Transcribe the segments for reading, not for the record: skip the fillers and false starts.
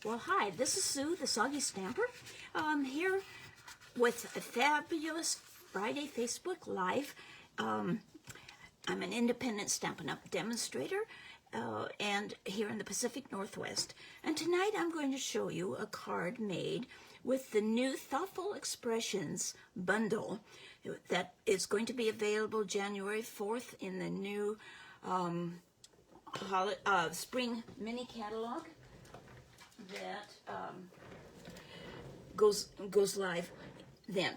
Well, hi, this is Sue, the Soggy Stamper. Here with a fabulous Friday Facebook Live. I'm an independent Stampin' Up! Demonstrator and here in the Pacific Northwest. And tonight I'm going to show you a card made with the new Thoughtful Expressions bundle that is going to be available January 4th in the new spring mini catalog that goes live then.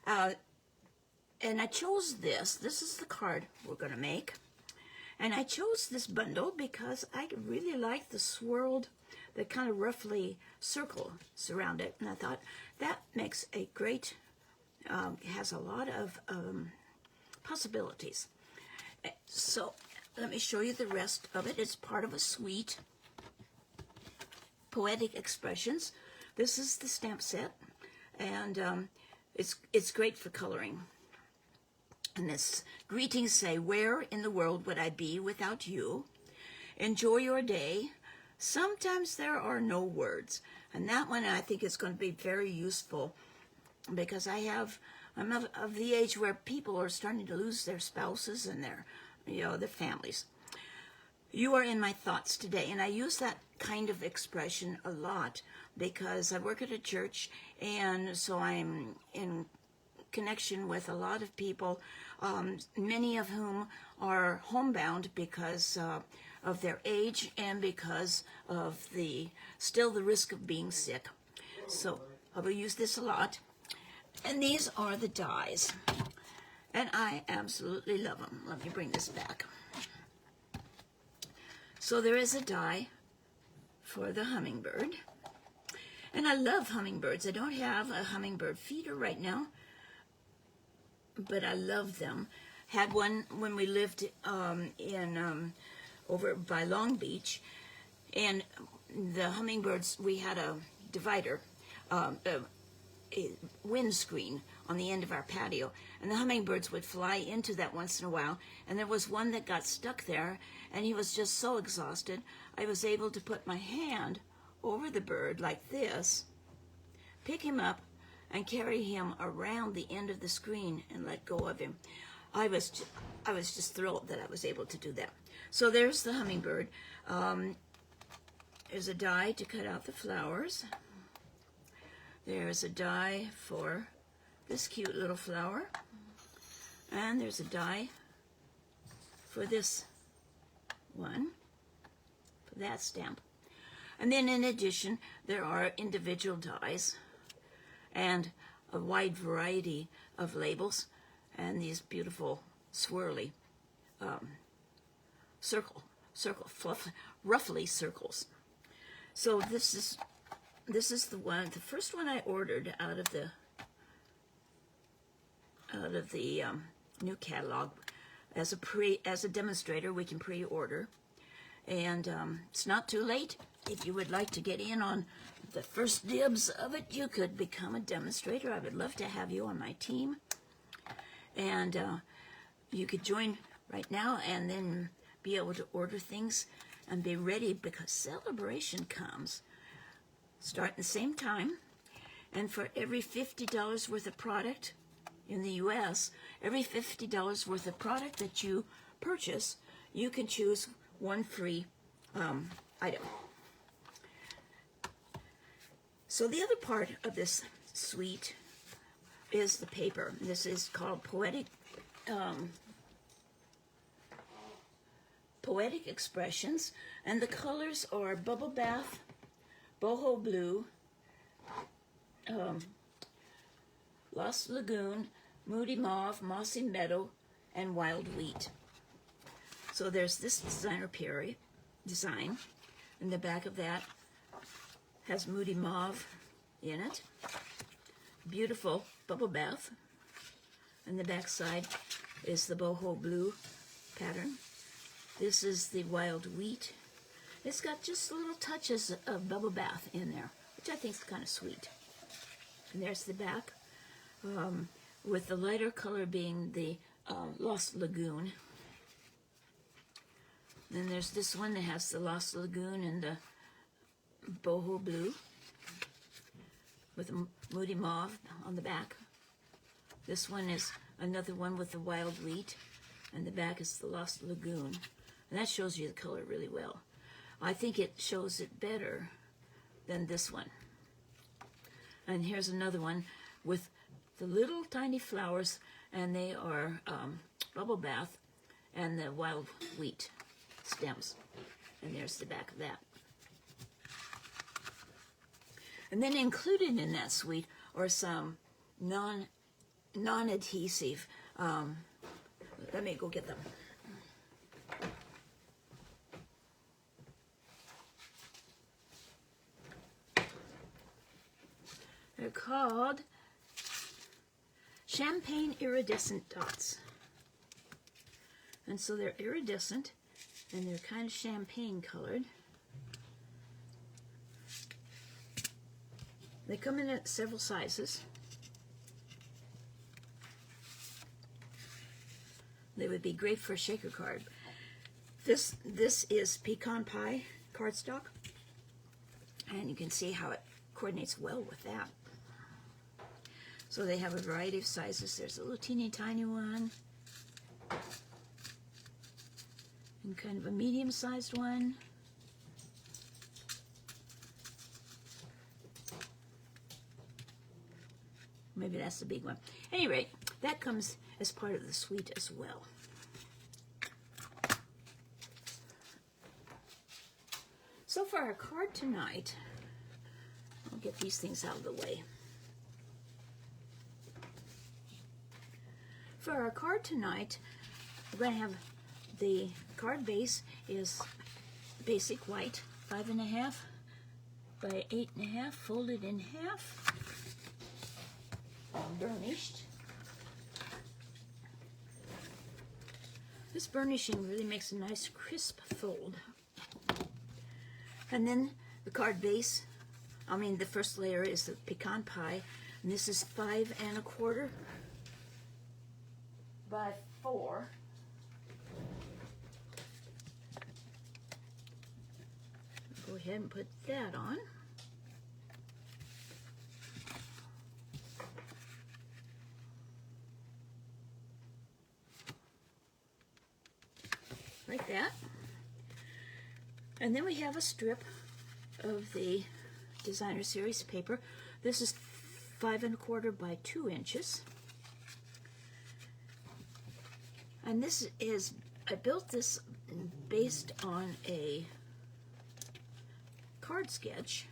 And I chose this. This is the card we're going to make. And I chose this bundle because I really like the swirled, the kind of roughly circle around it. And I thought that makes a great, has a lot of possibilities. So let me show you the rest of it. It's part of a suite. Poetic Expressions. This is the stamp set, and it's great for coloring. And this greetings say, where in the world would I be without you? Enjoy your day. Sometimes there are no words. And that one I think is going to be very useful because I'm of the age where people are starting to lose their spouses and their families. You are in my thoughts today, and I use that kind of expression a lot because I work at a church, and so I'm in connection with a lot of people, many of whom are homebound because of their age and because of still the risk of being sick. So I will use this a lot. And these are the dies, and I absolutely love them. Let me bring this back. So there is a die for the hummingbird. And I love hummingbirds. I don't have a hummingbird feeder right now, but I love them. Had one when we lived over by Long Beach, and the hummingbirds, we had a divider, a windscreen on the end of our patio, and the hummingbirds would fly into that once in a while, and there was one that got stuck there, and he was just so exhausted, I was able to put my hand over the bird like this, pick him up, and carry him around the end of the screen and let go of him. I was just thrilled that I was able to do that. So there's the hummingbird. There's a die to cut out the flowers. There's a die for this cute little flower. And there's a die for this one, for that stamp. And then in addition, there are individual dies and a wide variety of labels and these beautiful swirly roughly circles. So this is the first one I ordered out of the new catalog. As a demonstrator, we can pre-order, and it's not too late. If you would like to get in on the first dibs of it, you could become a demonstrator. I would love to have you on my team, and you could join right now and then be able to order things and be ready because celebration comes. Start at the same time, and for every $50 worth of product in the U.S., every $50 worth of product that you purchase, you can choose one free item. So the other part of this suite is the paper. This is called Poetic Expressions, and the colors are Bubble Bath, Boho Blue, Lost Lagoon, Moody Mauve, Mossy Meadow, and Wild Wheat. So there's this designer design, and the back of that has Moody Mauve in it. Beautiful Bubble Bath. And the back side is the Boho Blue pattern. This is the Wild Wheat. It's got just little touches of Bubble Bath in there, which I think is kind of sweet. And there's the back, with the lighter color being the Lost Lagoon. Then there's this one that has the Lost Lagoon and the Boho Blue with a Moody Mauve on the back. This one is another one with the Wild Wheat, and the back is the Lost Lagoon. And that shows you the color really well. I think it shows it better than this one. And here's another one with the little tiny flowers, and they are bubble bath and the Wild Wheat stems. And there's the back of that. And then included in that suite are some non-adhesive. Let me go get them. They're called Champagne Iridescent Dots. And so they're iridescent, and they're kind of champagne colored. They come in several sizes. They would be great for a shaker card. This is pecan pie cardstock, and you can see how it coordinates well with that. So they have a variety of sizes. There's a little teeny tiny one, and kind of a medium-sized one. Maybe that's the big one. At any rate, that comes as part of the suite as well. So for our card tonight, I'll get these things out of the way. For our card tonight, we're going to have the card base is basic white, 5.5 by 8.5, folded in half, and burnished. This burnishing really makes a nice crisp fold. And then the card base, the first layer is the pecan pie, and this is 5.25 by 4. Go ahead and put that on. Like that. And then we have a strip of the Designer Series paper. This is 5.25 by 2 inches. And this is, I built this based on a card sketch.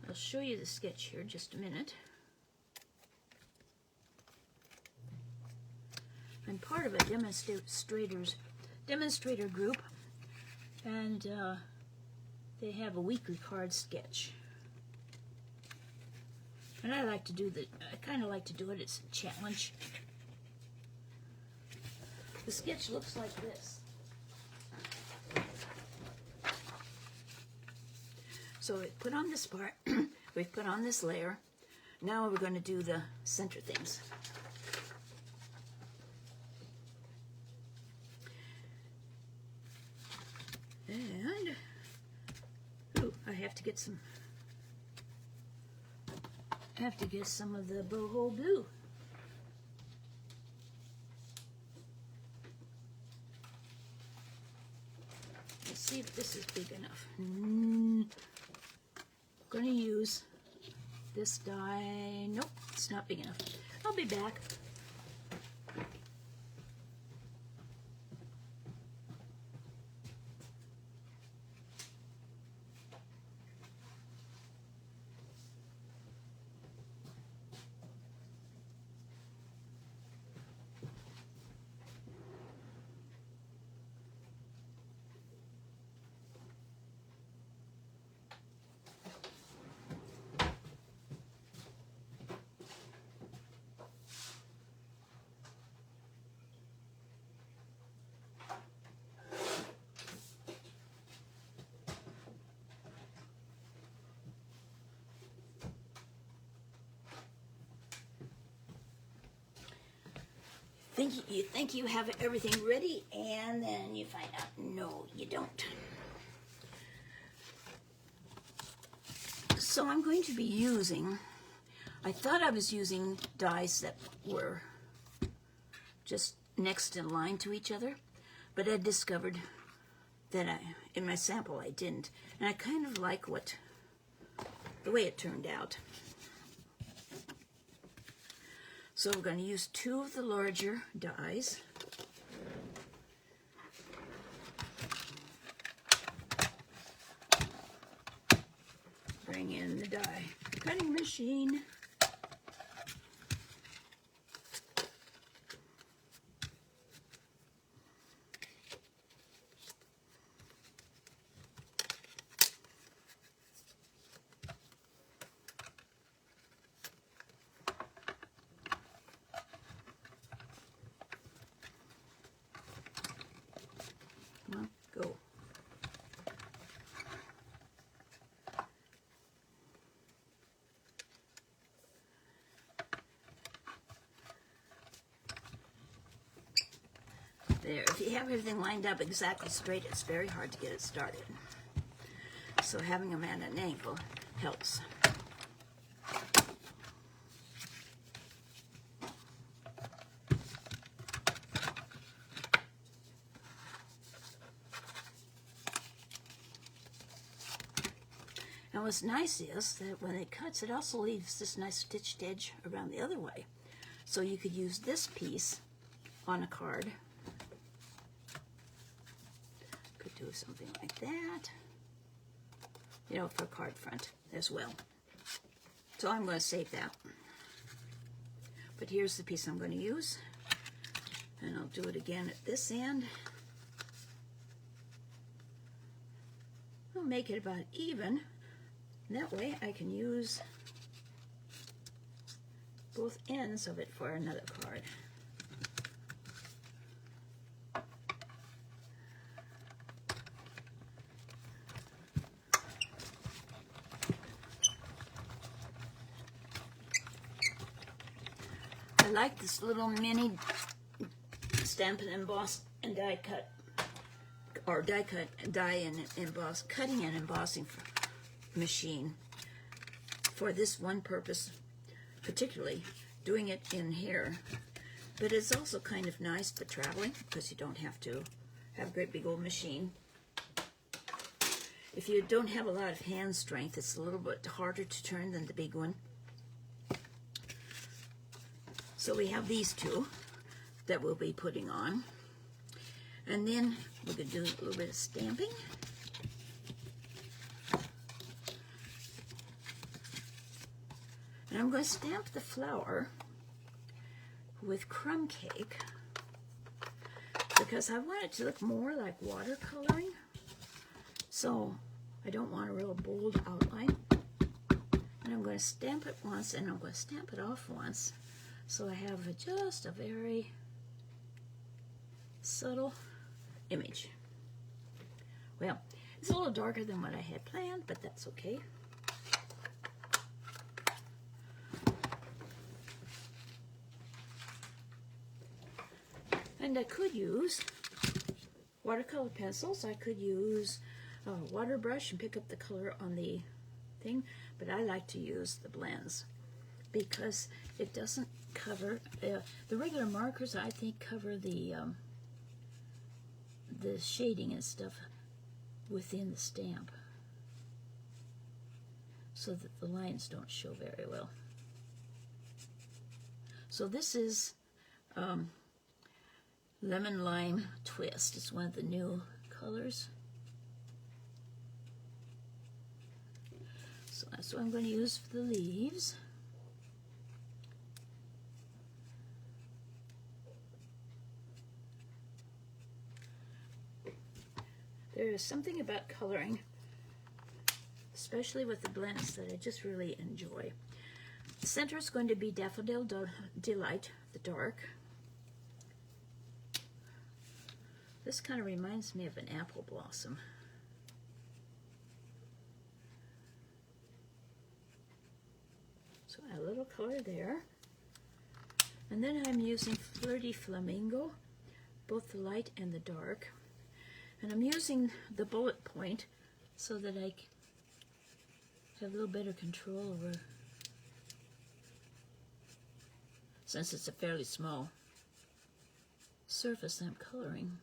I'll show you the sketch here in just a minute. I'm part of a demonstrator group, and they have a weekly card sketch. And I kind of like to do it as a challenge. The sketch looks like this. So we put on this part, we've put on this layer. Now we're going to do the center things. And, I have to get some of the Boho Blue. Let's see if this is big enough. I'm going to use this die. Nope, it's not big enough. I'll be back. You think you have everything ready, and then you find out, no, you don't. So I'm going to be using, I thought I was using dies that were just next in line to each other, but I discovered that in my sample I didn't, and I kind of like the way it turned out. So we're going to use 2 of the larger dies. Bring in the die cutting machine. Come on, go. There, if you have everything lined up exactly straight, it's very hard to get it started. So having them at an angle helps. And what's nice is that when it cuts, it also leaves this nice stitched edge around the other way. So you could use this piece on a card. Could do something like that, you know, for card front as well. So I'm going to save that. But here's the piece I'm going to use. And I'll do it again at this end. I'll make it about even. That way I can use both ends of it for another card. I like this little mini stamp and emboss and die cut, or die cut, die and emboss, cutting and embossing machine for this one purpose, particularly doing it in here. But it's also kind of nice for traveling because you don't have to have a great big old machine. If you don't have a lot of hand strength, it's a little bit harder to turn than the big one. So we have these 2 that we'll be putting on. And then we're going to do a little bit of stamping. And I'm going to stamp the flower with crumb cake because I want it to look more like watercoloring. So I don't want a real bold outline. And I'm going to stamp it once and I'm going to stamp it off once. So I have just a very subtle image. Well, it's a little darker than what I had planned, but that's okay. And I could use watercolor pencils. I could use a water brush and pick up the color on the thing, but I like to use the blends because it doesn't cover the regular markers. I think cover the shading and stuff within the stamp so that the lines don't show very well. So this is Lemon Lime Twist. It's one of the new colors. So that's what I'm going to use for the leaves. There is something about coloring, especially with the blends, that I just really enjoy. The center is going to be Daffodil Delight, the dark. This kind of reminds me of an apple blossom. So a little color there. And then I'm using Flirty Flamingo, both the light and the dark. And I'm using the bullet point so that I have a little better control over, since it's a fairly small surface I'm coloring.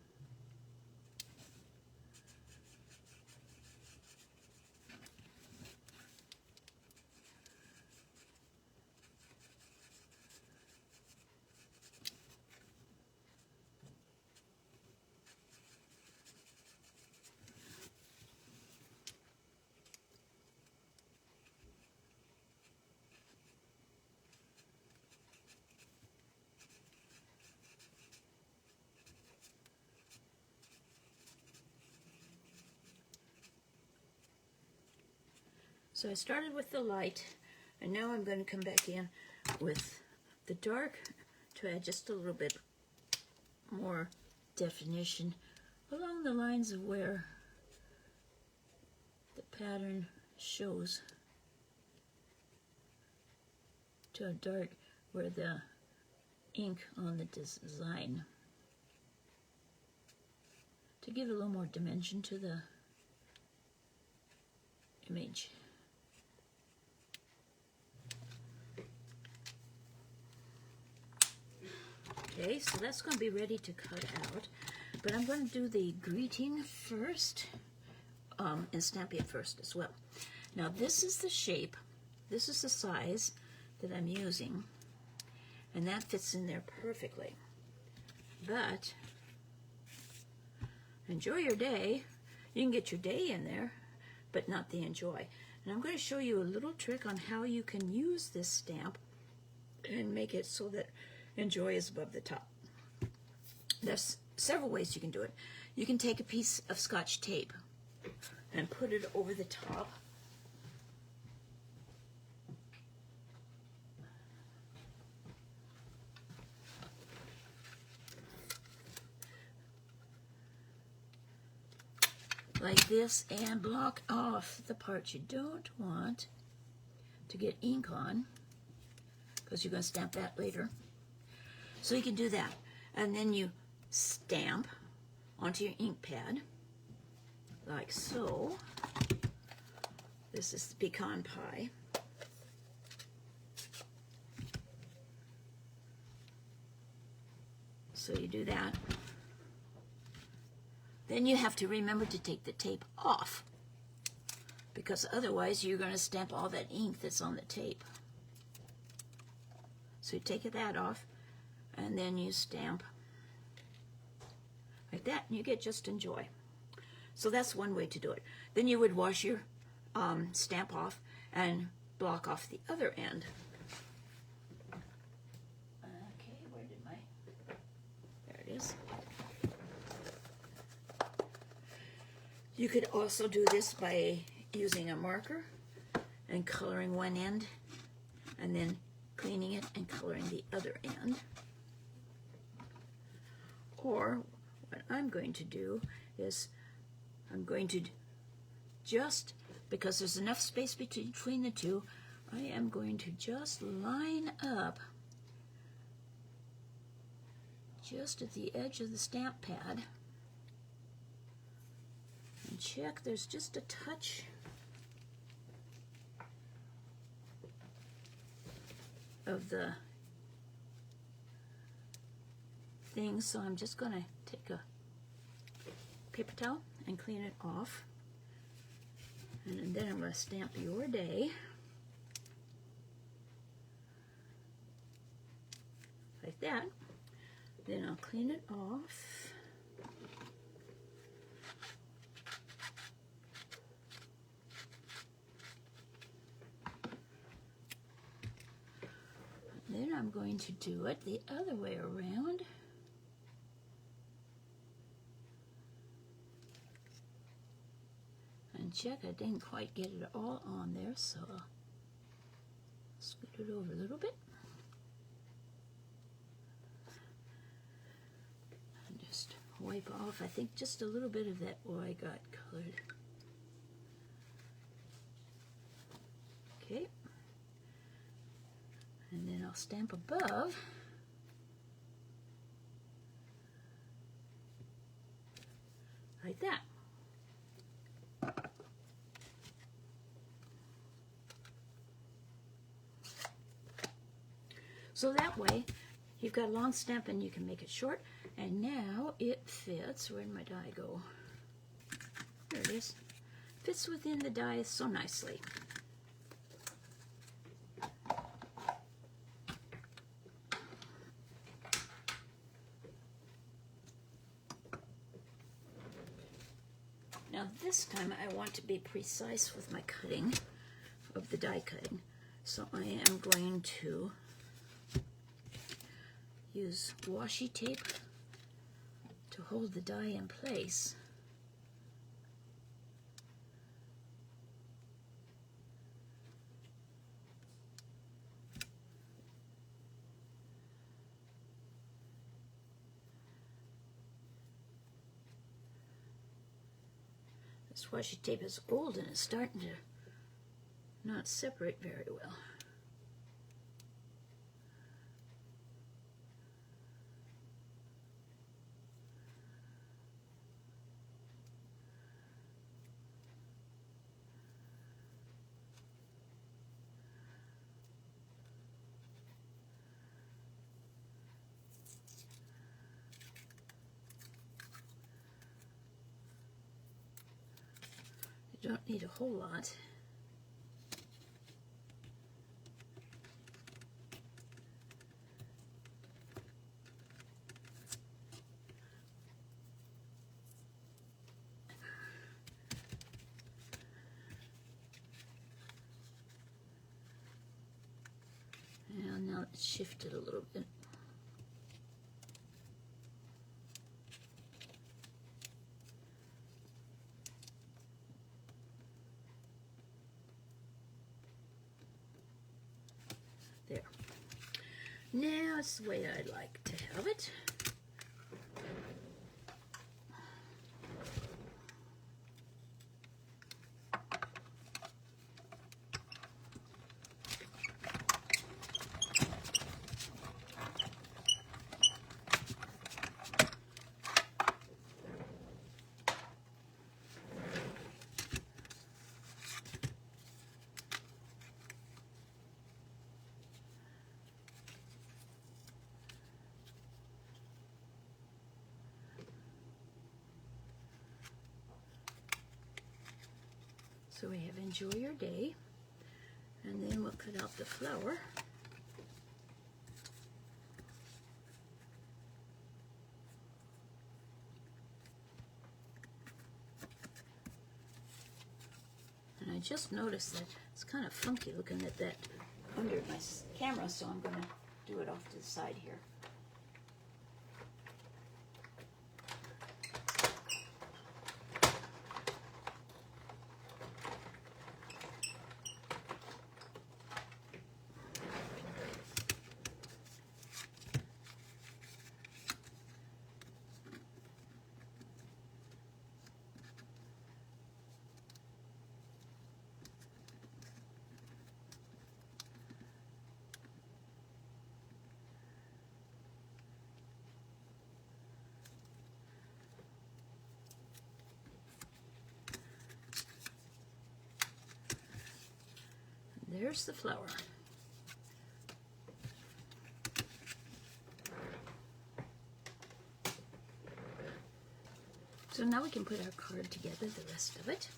So I started with the light, and now I'm going to come back in with the dark to add just a little bit more definition along the lines of where the pattern shows, to a dark where the ink on the design, to give a little more dimension to the image. Okay, so that's going to be ready to cut out, but I'm going to do the greeting first, and stamp it first as well. Now this is the shape, this is the size that I'm using, and that fits in there perfectly. But enjoy your day. You can get your day in there, but not the enjoy. And I'm going to show you a little trick on how you can use this stamp and make it so that enjoy is above the top. There's several ways you can do it. You can take a piece of Scotch tape and put it over the top. Like this, and block off the parts you don't want to get ink on, because you're going to stamp that later. So you can do that, and then you stamp onto your ink pad like so. This is the pecan pie. So you do that. Then you have to remember to take the tape off, because otherwise you're going to stamp all that ink that's on the tape. So you take that off, and then you stamp like that, and you get just enjoy. So that's one way to do it. Then you would wash your stamp off and block off the other end. Okay, where did my... There it is. You could also do this by using a marker and coloring one end, and then cleaning it and coloring the other end. Or what I'm going to do is I'm going to just, because there's enough space between the two, I am going to just line up just at the edge of the stamp pad and check there's just a touch of the thing, so I'm just going to take a paper towel and clean it off, and then I'm going to stamp your day like that. Then I'll clean it off, then I'm going to do it the other way around. And check, I didn't quite get it all on there, so I'll scoot it over a little bit. And just wipe off, I think, just a little bit of that where I got colored. Okay. And then I'll stamp above. Like that. So that way, you've got a long stamp and you can make it short. And now it fits. Where did my die go? There it is. Fits within the die so nicely. Now this time I want to be precise with my cutting of the die cutting. So I am going to use washi tape to hold the die in place. This washi tape is old and it's starting to not separate very well. You don't need a whole lot. And now let's shift it a little bit. There. Now it's the way I'd like to have it. So we have enjoy your day, and then we'll cut out the flower. And I just noticed that it's kind of funky looking at that under my camera, so I'm going to do it off to the side here. There's the flower. So now we can put our card together, the rest of it.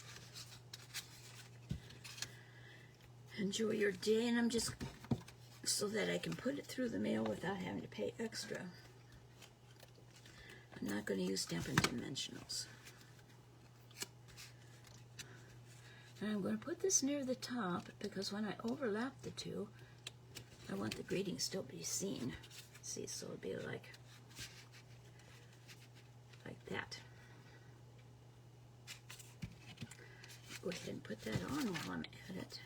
Enjoy your day, and I'm just, so that I can put it through the mail without having to pay extra. I'm not going to use Stampin' Dimensionals. And I'm going to put this near the top because when I overlap the two, I want the greeting still to be seen. See, so it'll be like that. Go ahead and put that on while I'm at it.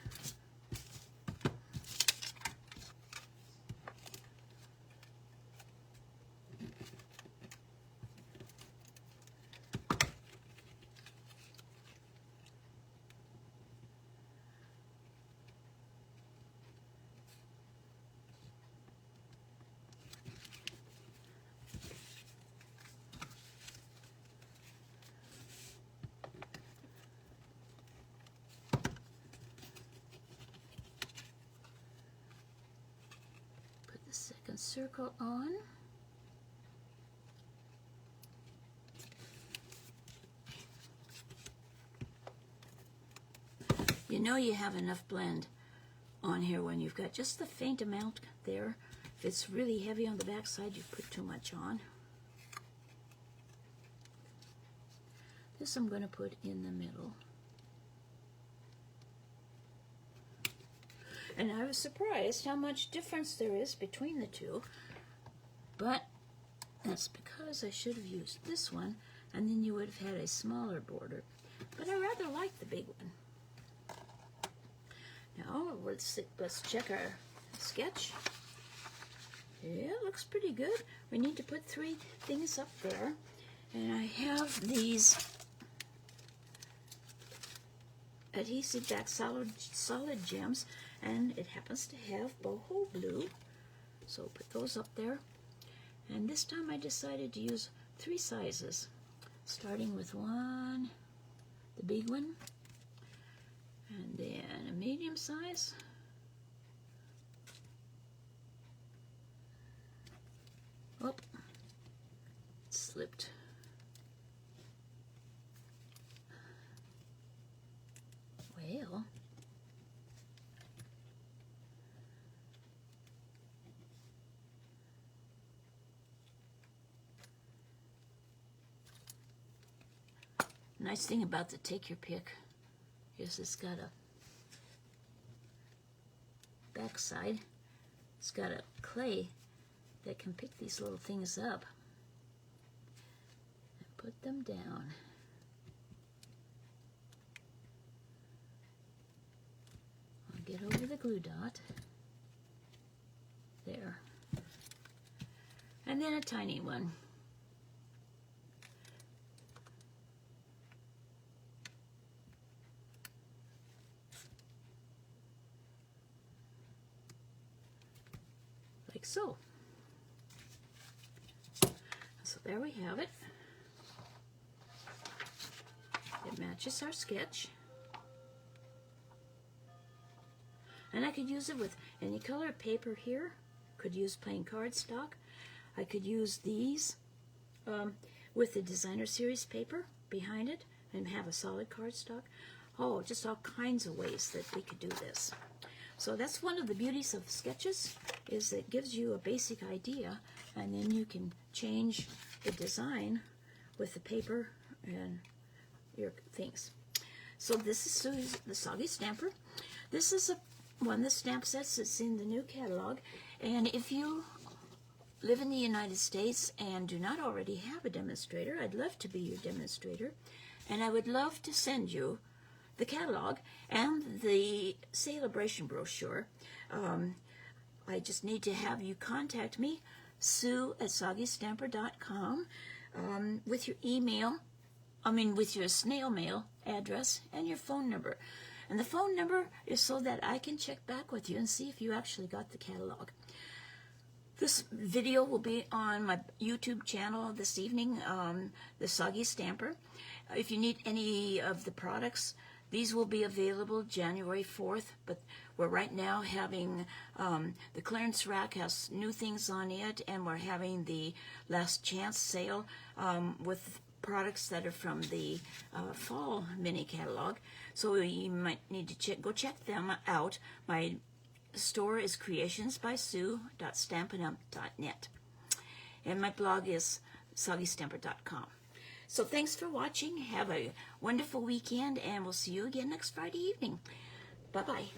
circle on. You know you have enough blend on here when you've got just the faint amount there. If it's really heavy on the back side, you put too much on. This I'm going to put in the middle. And I was surprised how much difference there is between the two. But that's because I should have used this one, and then you would have had a smaller border. But I rather like the big one. Now, let's check our sketch. Yeah, it looks pretty good. We need to put 3 things up there. And I have these adhesive back solid gems, and it happens to have Boho blue. So put those up there. And this time I decided to use 3 sizes, starting with one, the big one, and then a medium size, oh, it slipped, well, nice thing about the take your pick is it's got a backside. It's got a clay that can pick these little things up and put them down. I'll get over the glue dot. There. And then a tiny one. Like so. So there we have it. It matches our sketch. And I could use it with any color paper here. Could use plain cardstock. I could use these with the designer series paper behind it and have a solid cardstock. Oh, just all kinds of ways that we could do this. So that's one of the beauties of sketches, is it gives you a basic idea, and then you can change the design with the paper and your things. So this is the Soggy Stamper. This is one of the stamp sets that's in the new catalog, and if you live in the United States and do not already have a demonstrator, I'd love to be your demonstrator, and I would love to send you the catalog and the celebration brochure. I just need to have you contact me, sue@soggystamper.com, with your email, with your snail mail address and your phone number. And the phone number is so that I can check back with you and see if you actually got the catalog. This video will be on my YouTube channel this evening, the Soggy Stamper. If you need any of the products, these will be available January 4th, but we're right now having, the clearance rack has new things on it, and we're having the last chance sale with products that are from the fall mini catalog. So you might need to go check them out. My store is creationsbysue.stampinup.net. And my blog is soggystamper.com. So thanks for watching. Have a wonderful weekend, and we'll see you again next Friday evening. Bye-bye.